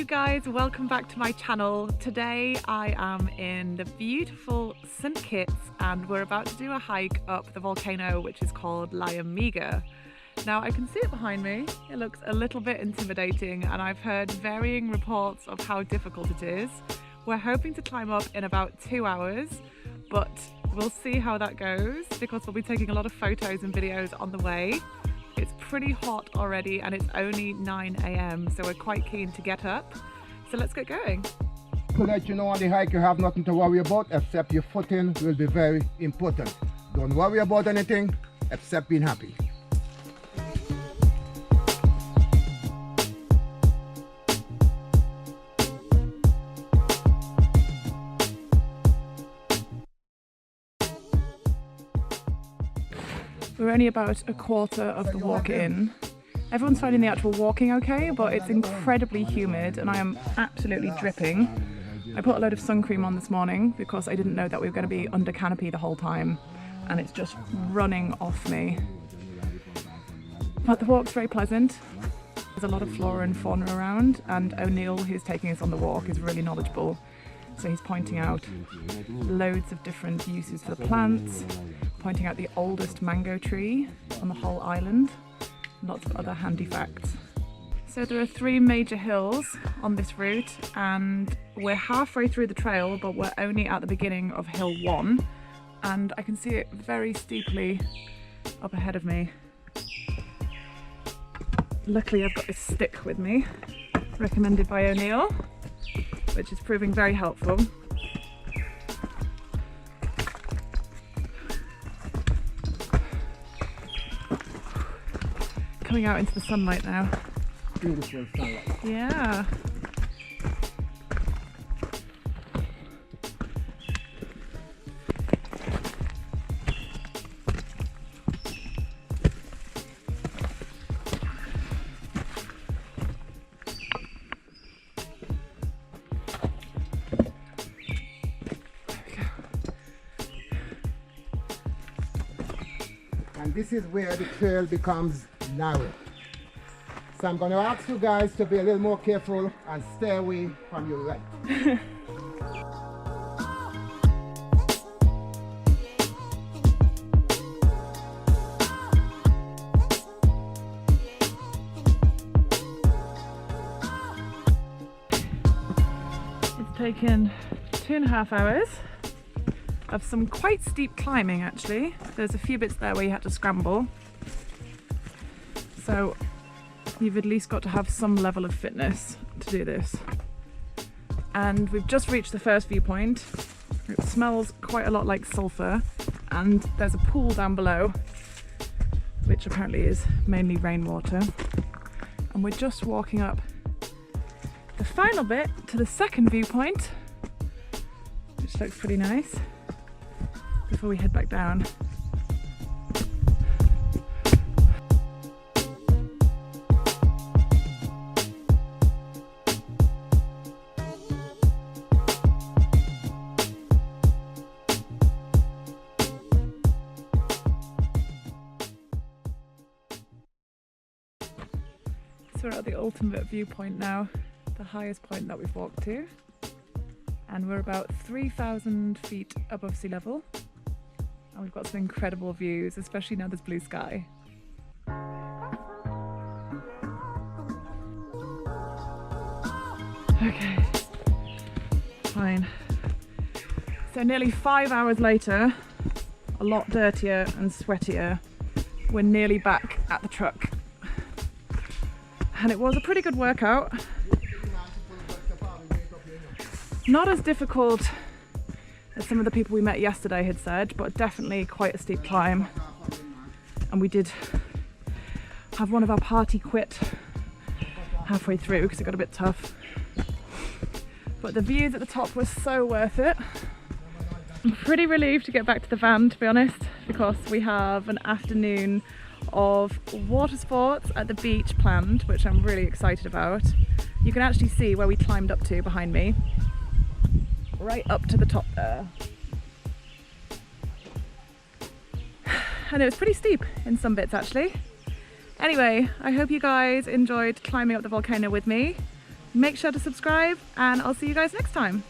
you guys, welcome back to my channel. Today I am in the beautiful St. Kitts and we're about to do a hike up the volcano which is called Liamuiga. Now I can see it behind me, it looks a little bit intimidating and I've heard varying reports of how difficult it is. We're hoping to climb up in about 2 hours, but we'll see how that goes because we'll be taking a lot of photos and videos on the way. It's pretty hot already and it's only 9 AM, so we're quite keen to get up. So let's get going. To let you know, on the hike you have nothing to worry about except your footing will be very important. Don't worry about anything except being happy. We're only about a quarter of the walk in. Everyone's finding the actual walking okay, but it's incredibly humid and I am absolutely dripping. I put a load of sun cream on this morning because I didn't know that we were going to be under canopy the whole time and it's just running off me. But the walk's very pleasant. There's a lot of flora and fauna around and O'Neill, who's taking us on the walk, is really knowledgeable. So he's pointing out loads of different uses for the plants, pointing out the oldest mango tree on the whole island, lots of other handy facts. So there are 3 major hills on this route and we're halfway through the trail, but we're only at the beginning of hill 1 and I can see it very steeply up ahead of me. Luckily I've got this stick with me, recommended by O'Neill, which is proving very helpful. Coming out into the sunlight now. Beautiful sunlight. Yeah. And this is where the trail becomes narrow. So I'm going to ask you guys to be a little more careful and stay away from your right. It's taken 2.5 hours of some quite steep climbing actually. There's a few bits there where you had to scramble. So you've at least got to have some level of fitness to do this. And we've just reached the first viewpoint. It smells quite a lot like sulphur and there's a pool down below which apparently is mainly rainwater. And we're just walking up the final bit to the second viewpoint, which looks pretty nice, before we head back down. So we're at the ultimate viewpoint now, the highest point that we've walked to, and we're about 3,000 feet above sea level and we've got some incredible views, especially now there's blue sky. Okay, fine. So nearly 5 hours later, a lot dirtier and sweatier, we're nearly back at the truck. And it was a pretty good workout. Not as difficult as some of the people we met yesterday had said, but definitely quite a steep climb. And we did have one of our party quit halfway through because it got a bit tough. But the views at the top were so worth it. I'm pretty relieved to get back to the van, to be honest, because we have an afternoon of water sports at the beach planned, which I'm really excited about. You can actually see where we climbed up to behind me, right up to the top there. And it was pretty steep in some bits actually. Anyway, I hope you guys enjoyed climbing up the volcano with me. Make sure to subscribe and I'll see you guys next time.